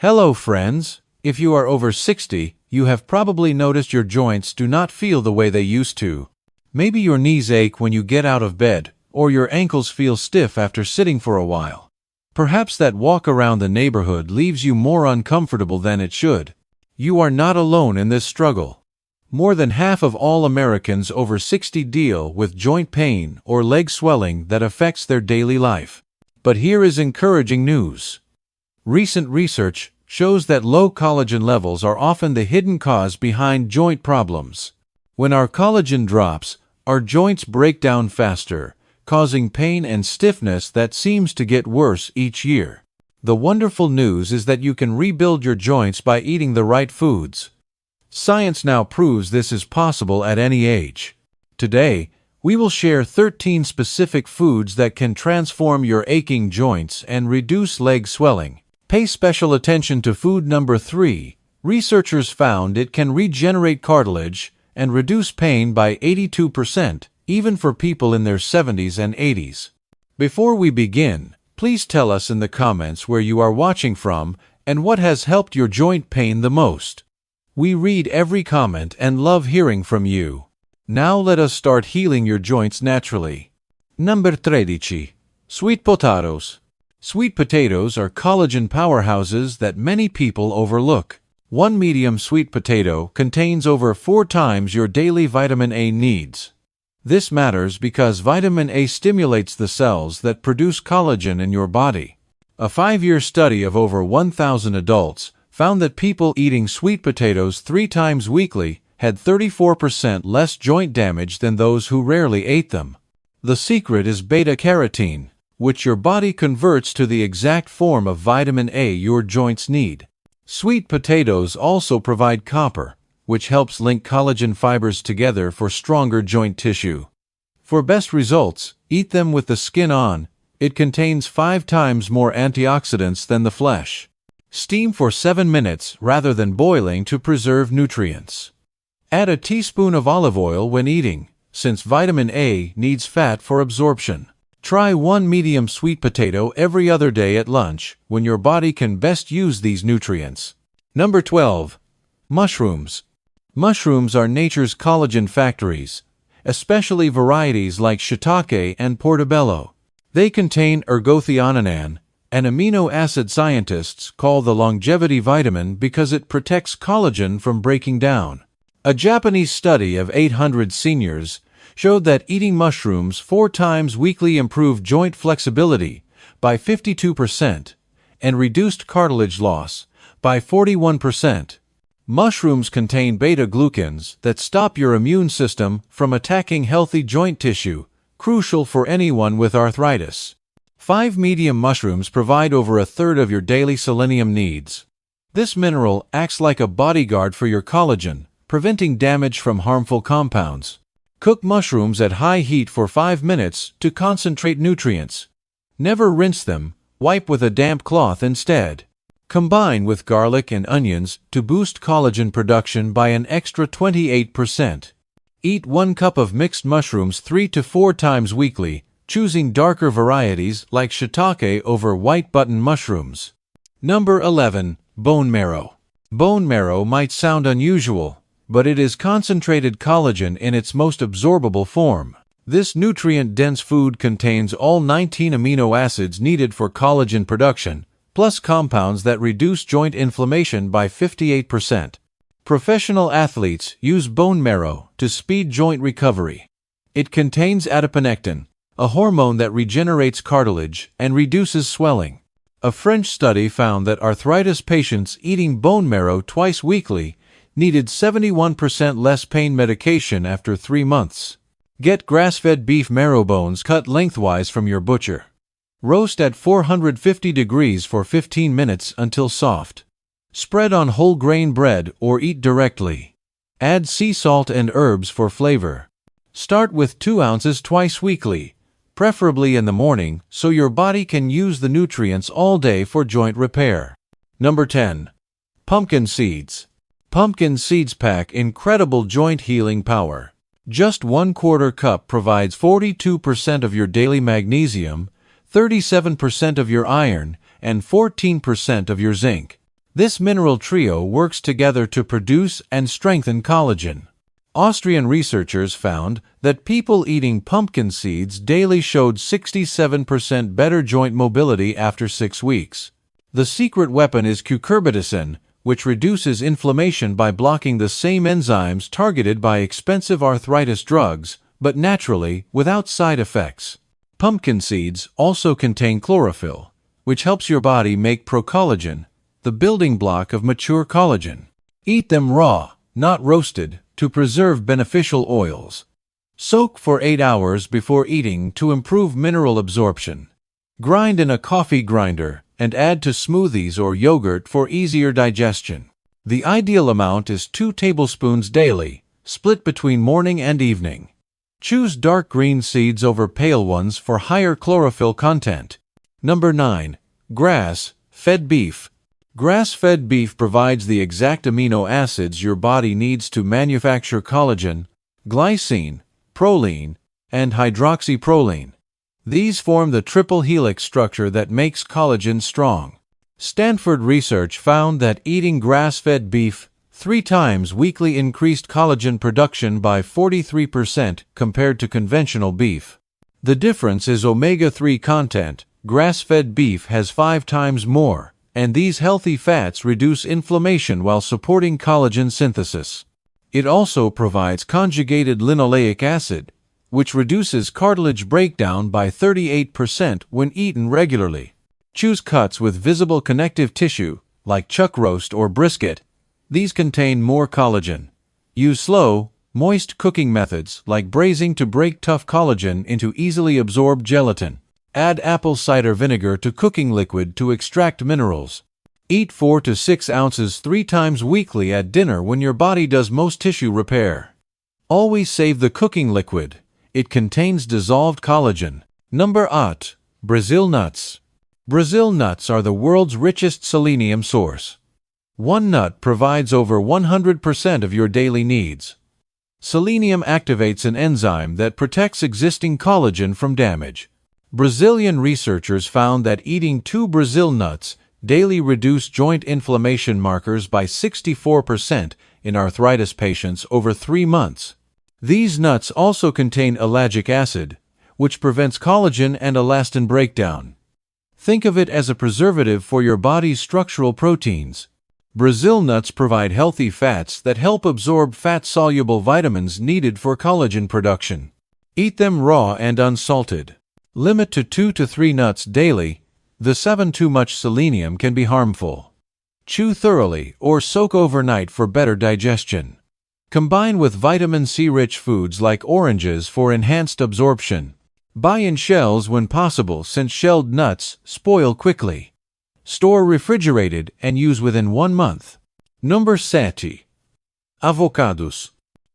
Hello friends, if you are over 60, you have probably noticed your joints do not feel the way they used to. Maybe your knees ache when you get out of bed, or your ankles feel stiff after sitting for a while. Perhaps that walk around the neighborhood leaves you more uncomfortable than it should. You are not alone in this struggle. More than half of all Americans over 60 deal with joint pain or leg swelling that affects their daily life. But here is encouraging news. Recent research shows that low collagen levels are often the hidden cause behind joint problems. When our collagen drops, our joints break down faster, causing pain and stiffness that seems to get worse each year. The wonderful news is that you can rebuild your joints by eating the right foods. Science now proves this is possible at any age. Today, we will share 13 specific foods that can transform your aching joints and reduce leg swelling. Pay special attention to food number 3. Researchers found it can regenerate cartilage and reduce pain by 82%, even for people in their 70s and 80s. Before we begin, please tell us in the comments where you are watching from and what has helped your joint pain the most. We read every comment and love hearing from you. Now let us start healing your joints naturally. Number 13. Sweet potatoes. Sweet potatoes are collagen powerhouses that many people overlook. One medium sweet potato contains over 4 times your daily vitamin A needs. This matters because vitamin A stimulates the cells that produce collagen in your body. A 5-year study of over 1,000 adults found that people eating sweet potatoes 3 times weekly had 34% less joint damage than those who rarely ate them. The secret is beta-carotene, which your body converts to the exact form of vitamin A your joints need. Sweet potatoes also provide copper, which helps link collagen fibers together for stronger joint tissue. For best results, eat them with the skin on. It contains 5 times more antioxidants than the flesh. Steam for 7 minutes rather than boiling to preserve nutrients. Add a teaspoon of olive oil when eating, since vitamin A needs fat for absorption. Try 1 medium sweet potato every other day at lunch, when your body can best use these nutrients. Number 12. Mushrooms. Mushrooms are nature's collagen factories, especially varieties like shiitake and portobello. They contain ergothioneine, an amino acid scientists call the longevity vitamin because it protects collagen from breaking down. A Japanese study of 800 seniors showed that eating mushrooms 4 times weekly improved joint flexibility by 52% and reduced cartilage loss by 41%. Mushrooms contain beta-glucans that stop your immune system from attacking healthy joint tissue, crucial for anyone with arthritis. 5 medium mushrooms provide over 1/3 of your daily selenium needs. This mineral acts like a bodyguard for your collagen, preventing damage from harmful compounds. Cook mushrooms at high heat for 5 minutes to concentrate nutrients. Never rinse them, wipe with a damp cloth instead. Combine with garlic and onions to boost collagen production by an extra 28%. Eat 1 cup of mixed mushrooms 3 to 4 times weekly, choosing darker varieties like shiitake over white button mushrooms. Number 11. Bone marrow. Bone marrow might sound unusual, but it is concentrated collagen in its most absorbable form. This nutrient-dense food contains all 19 amino acids needed for collagen production, plus compounds that reduce joint inflammation by 58%. Professional athletes use bone marrow to speed joint recovery. It contains adiponectin, a hormone that regenerates cartilage and reduces swelling. A French study found that arthritis patients eating bone marrow twice weekly needed 71% less pain medication after 3 months. Get grass-fed beef marrow bones cut lengthwise from your butcher. Roast at 450 degrees for 15 minutes until soft. Spread on whole grain bread or eat directly. Add sea salt and herbs for flavor. Start with 2 ounces twice weekly, preferably in the morning, so your body can use the nutrients all day for joint repair. Number 10. Pumpkin seeds. Pumpkin seeds pack incredible joint healing power. Just 1/4 cup provides 42% of your daily magnesium, 37% of your iron, and 14% of your zinc. This mineral trio works together to produce and strengthen collagen. Austrian researchers found that people eating pumpkin seeds daily showed 67% better joint mobility after 6 weeks. The secret weapon is cucurbitacin, which reduces inflammation by blocking the same enzymes targeted by expensive arthritis drugs, but naturally, without side effects. Pumpkin seeds also contain chlorophyll, which helps your body make procollagen, the building block of mature collagen. Eat them raw, not roasted, to preserve beneficial oils. Soak for 8 hours before eating to improve mineral absorption. Grind in a coffee grinder and add to smoothies or yogurt for easier digestion. The ideal amount is 2 tablespoons daily, split between morning and evening. Choose dark green seeds over pale ones for higher chlorophyll content. Number 9. Grass-fed beef. Grass-fed beef provides the exact amino acids your body needs to manufacture collagen, glycine, proline, and hydroxyproline. These form the triple helix structure that makes collagen strong. Stanford research found that eating grass-fed beef 3 times weekly increased collagen production by 43% compared to conventional beef. The difference is omega-3 content. Grass-fed beef has 5 times more, and these healthy fats reduce inflammation while supporting collagen synthesis. It also provides conjugated linoleic acid, which reduces cartilage breakdown by 38% when eaten regularly. Choose cuts with visible connective tissue, like chuck roast or brisket. These contain more collagen. Use slow, moist cooking methods like braising to break tough collagen into easily absorbed gelatin. Add apple cider vinegar to cooking liquid to extract minerals. Eat 4 to 6 ounces 3 times weekly at dinner when your body does most tissue repair. Always save the cooking liquid. It contains dissolved collagen. Number 8. Brazil nuts. Brazil nuts are the world's richest selenium source. One nut provides over 100% of your daily needs. Selenium activates an enzyme that protects existing collagen from damage. Brazilian researchers found that eating 2 Brazil nuts daily reduced joint inflammation markers by 64% in arthritis patients over 3 months. These nuts also contain ellagic acid, which prevents collagen and elastin breakdown. Think of it as a preservative for your body's structural proteins. Brazil nuts provide healthy fats that help absorb fat-soluble vitamins needed for collagen production. Eat them raw and unsalted. Limit to 2 to 3 nuts daily. The 7 too much selenium can be harmful. Chew thoroughly or soak overnight for better digestion. Combine with vitamin C-rich foods like oranges for enhanced absorption. Buy in shells when possible since shelled nuts spoil quickly. Store refrigerated and use within 1 month. Number 7. Avocados.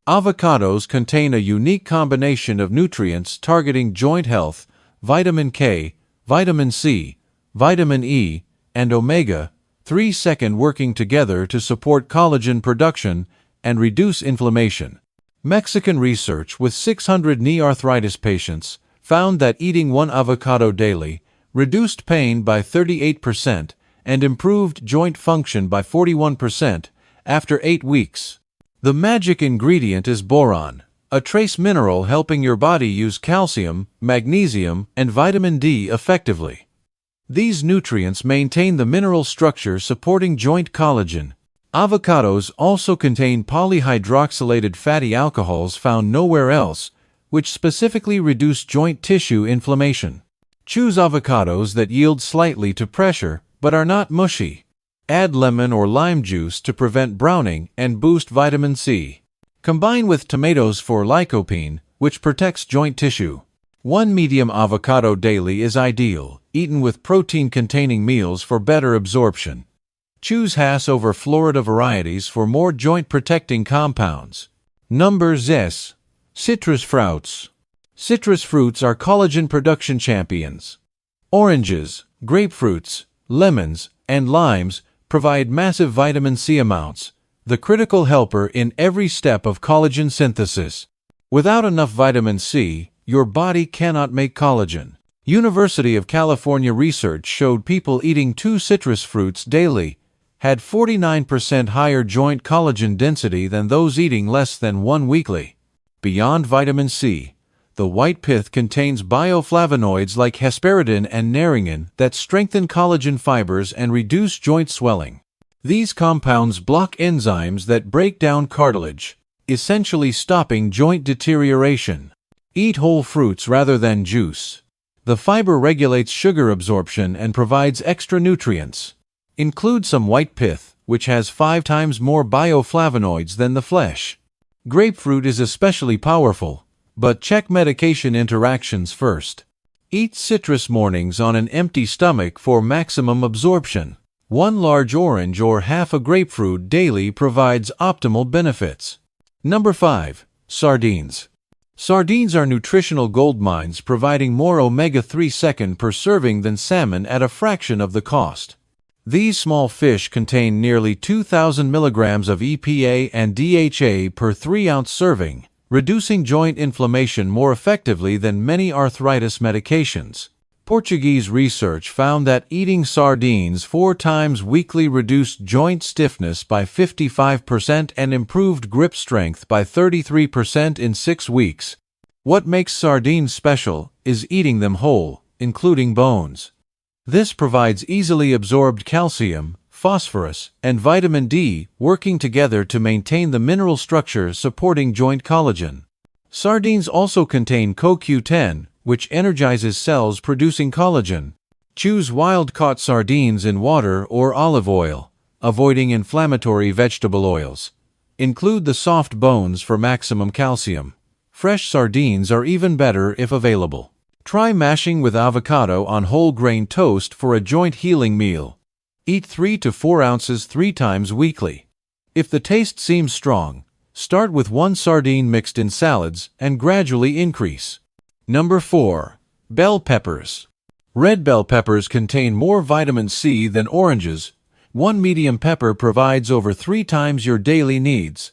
Avocados contain a unique combination of nutrients targeting joint health: vitamin K, vitamin C, vitamin E, and omega-3 working together to support collagen production and reduce inflammation. Mexican research with 600 knee arthritis patients found that eating 1 avocado daily reduced pain by 38% and improved joint function by 41% after 8 weeks. The magic ingredient is boron, a trace mineral helping your body use calcium, magnesium, and vitamin D effectively. These nutrients maintain the mineral structure supporting joint collagen. Avocados also contain polyhydroxylated fatty alcohols found nowhere else, which specifically reduce joint tissue inflammation. Choose avocados that yield slightly to pressure but are not mushy. Add lemon or lime juice to prevent browning and boost vitamin C. Combine with tomatoes for lycopene, which protects joint tissue. 1 medium avocado daily is ideal, eaten with protein-containing meals for better absorption. Choose Hass over Florida varieties for more joint-protecting compounds. Number 6. Citrus fruits. Citrus fruits are collagen production champions. Oranges, grapefruits, lemons, and limes provide massive vitamin C amounts, the critical helper in every step of collagen synthesis. Without enough vitamin C, your body cannot make collagen. University of California research showed people eating 2 citrus fruits daily had 49% higher joint collagen density than those eating less than one weekly. Beyond vitamin C, the white pith contains bioflavonoids like hesperidin and naringin that strengthen collagen fibers and reduce joint swelling. These compounds block enzymes that break down cartilage, essentially stopping joint deterioration. Eat whole fruits rather than juice. The fiber regulates sugar absorption and provides extra nutrients. Include some white pith, which has 5 times more bioflavonoids than the flesh. Grapefruit is especially powerful, but check medication interactions first. Eat citrus mornings on an empty stomach for maximum absorption. 1 large orange or half a grapefruit daily provides optimal benefits. Number 5. Sardines. Sardines are nutritional goldmines, providing more omega-3 second per serving than salmon at a fraction of the cost. These small fish contain nearly 2,000 milligrams of EPA and DHA per 3-ounce serving, reducing joint inflammation more effectively than many arthritis medications. Portuguese research found that eating sardines 4 times weekly reduced joint stiffness by 55% and improved grip strength by 33% in 6 weeks. What makes sardines special is eating them whole, including bones. This provides easily absorbed calcium, phosphorus, and vitamin D, working together to maintain the mineral structure supporting joint collagen. Sardines also contain CoQ10, which energizes cells producing collagen. Choose wild-caught sardines in water or olive oil, avoiding inflammatory vegetable oils. Include the soft bones for maximum calcium. Fresh sardines are even better if available. Try mashing with avocado on whole grain toast for a joint healing meal. Eat 3 to 4 ounces 3 times weekly. If the taste seems strong, start with 1 sardine mixed in salads and gradually increase. Number 4. Bell peppers. Red bell peppers contain more vitamin C than oranges. 1 medium pepper provides over 3 times your daily needs.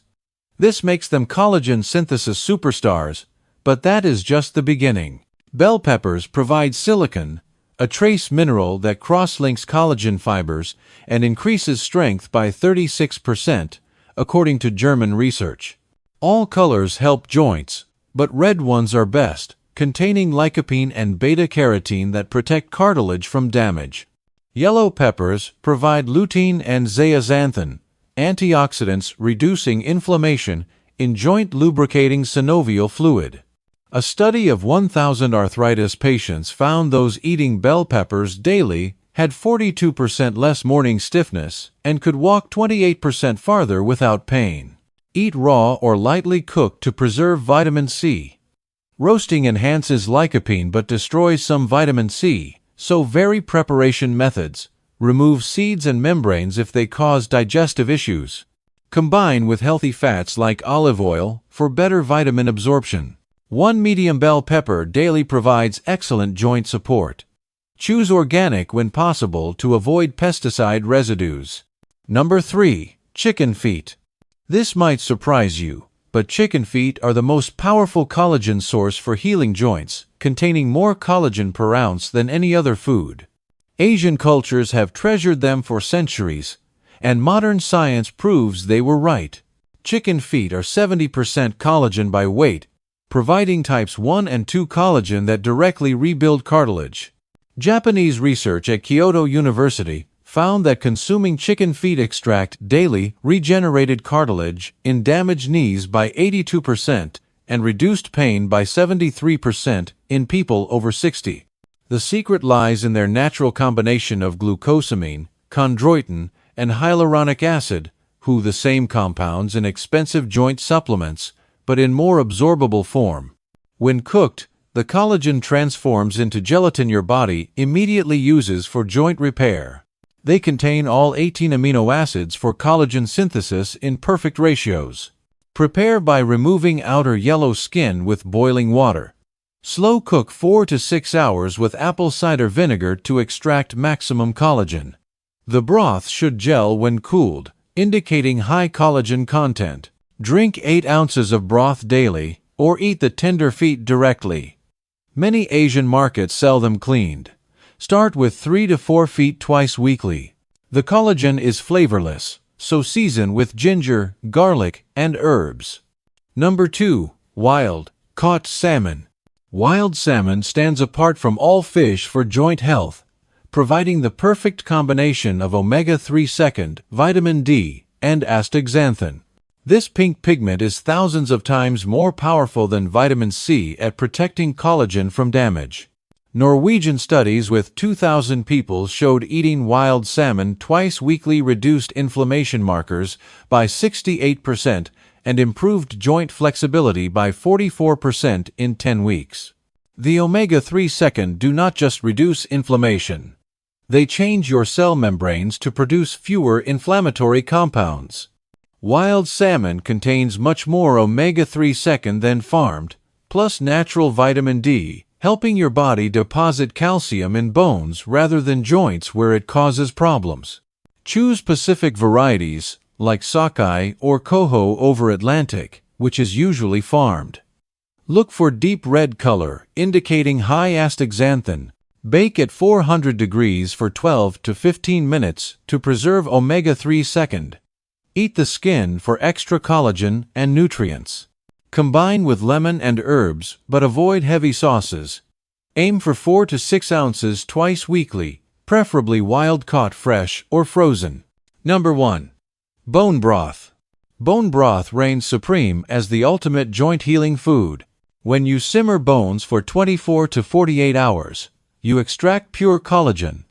This makes them collagen synthesis superstars, but that is just the beginning. Bell peppers provide silicon, a trace mineral that cross-links collagen fibers and increases strength by 36%, according to German research. All colors help joints, but red ones are best, containing lycopene and beta-carotene that protect cartilage from damage. Yellow peppers provide lutein and zeaxanthin, antioxidants reducing inflammation in joint lubricating synovial fluid. A study of 1,000 arthritis patients found those eating bell peppers daily had 42% less morning stiffness and could walk 28% farther without pain. Eat raw or lightly cooked to preserve vitamin C. Roasting enhances lycopene but destroys some vitamin C, so vary preparation methods. Remove seeds and membranes if they cause digestive issues. Combine with healthy fats like olive oil for better vitamin absorption. 1 medium bell pepper daily provides excellent joint support. Choose organic when possible to avoid pesticide residues. Number 3. Chicken feet. This might surprise you, but chicken feet are the most powerful collagen source for healing joints, containing more collagen per ounce than any other food. Asian cultures have treasured them for centuries, and modern science proves they were right. Chicken feet are 70% collagen by weight, providing types 1 and 2 collagen that directly rebuild cartilage. Japanese research at Kyoto University found that consuming chicken feet extract daily regenerated cartilage in damaged knees by 82% and reduced pain by 73% in people over 60. The secret lies in their natural combination of glucosamine, chondroitin, and hyaluronic acid, the same compounds in expensive joint supplements, but in more absorbable form. When cooked, the collagen transforms into gelatin your body immediately uses for joint repair. They contain all 18 amino acids for collagen synthesis in perfect ratios. Prepare by removing outer yellow skin with boiling water. Slow cook 4 to 6 hours with apple cider vinegar to extract maximum collagen. The broth should gel when cooled, indicating high collagen content. Drink 8 ounces of broth daily, or eat the tender feet directly. Many Asian markets sell them cleaned. Start with 3 to 4 feet twice weekly. The collagen is flavorless, so season with ginger, garlic, and herbs. Number 2. Wild-caught salmon. Wild salmon stands apart from all fish for joint health, providing the perfect combination of omega-3 second, vitamin D, and astaxanthin. This pink pigment is thousands of times more powerful than vitamin C at protecting collagen from damage. Norwegian studies with 2,000 people showed eating wild salmon twice weekly reduced inflammation markers by 68% and improved joint flexibility by 44% in 10 weeks. The omega-3 second do not just reduce inflammation. They change your cell membranes to produce fewer inflammatory compounds. Wild salmon contains much more omega-3 second than farmed, plus natural vitamin D, helping your body deposit calcium in bones rather than joints where it causes problems. Choose Pacific varieties, like sockeye or coho over Atlantic, which is usually farmed. Look for deep red color, indicating high astaxanthin. Bake at 400 degrees for 12 to 15 minutes to preserve omega-3 second. Eat the skin for extra collagen and nutrients. Combine with lemon and herbs, but avoid heavy sauces. Aim for 4 to 6 ounces twice weekly, preferably wild-caught fresh or frozen. Number 1. Bone broth. Bone broth reigns supreme as the ultimate joint-healing food. When you simmer bones for 24 to 48 hours, you extract pure collagen,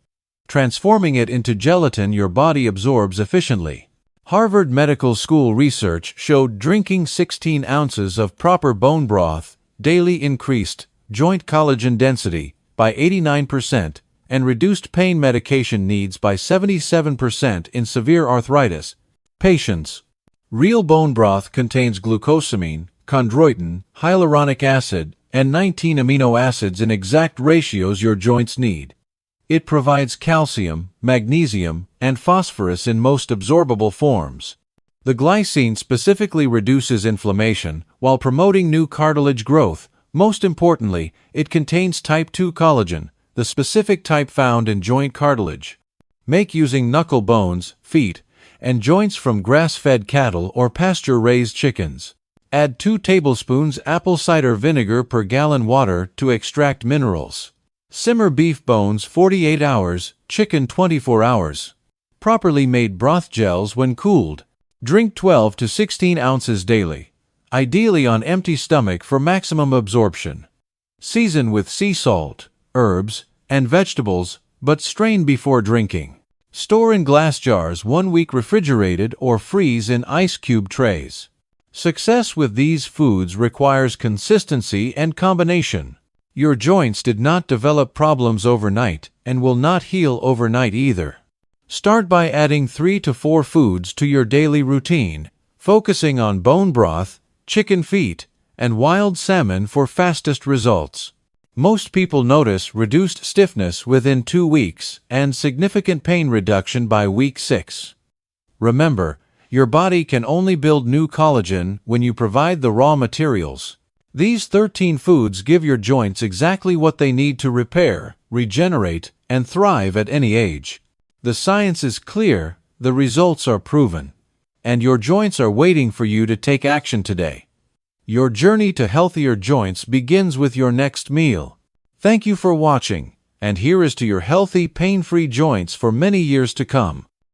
transforming it into gelatin your body absorbs efficiently. Harvard Medical School research showed drinking 16 ounces of proper bone broth daily increased joint collagen density by 89% and reduced pain medication needs by 77% in severe arthritis patients. Real bone broth contains glucosamine, chondroitin, hyaluronic acid, and 19 amino acids in exact ratios your joints need. It provides calcium, magnesium, and phosphorus in most absorbable forms. The glycine specifically reduces inflammation while promoting new cartilage growth. Most importantly, it contains type 2 collagen, the specific type found in joint cartilage. Make using knuckle bones, feet, and joints from grass-fed cattle or pasture-raised chickens. Add 2 tablespoons apple cider vinegar per gallon water to extract minerals. Simmer beef bones 48 hours, chicken 24 hours. Properly made broth gels when cooled. Drink 12 to 16 ounces daily, ideally on empty stomach for maximum absorption. Season with sea salt, herbs, and vegetables, but strain before drinking. Store in glass jars 1 week refrigerated or freeze in ice cube trays. Success with these foods requires consistency and combination. Your joints did not develop problems overnight and will not heal overnight either. Start by adding 3 to 4 foods to your daily routine, focusing on bone broth, chicken feet, and wild salmon for fastest results. Most people notice reduced stiffness within 2 weeks and significant pain reduction by week 6. Remember, your body can only build new collagen when you provide the raw materials. These 13 foods give your joints exactly what they need to repair, regenerate, and thrive at any age. The science is clear, the results are proven, and your joints are waiting for you to take action today. Your journey to healthier joints begins with your next meal. Thank you for watching, and here is to your healthy, pain-free joints for many years to come.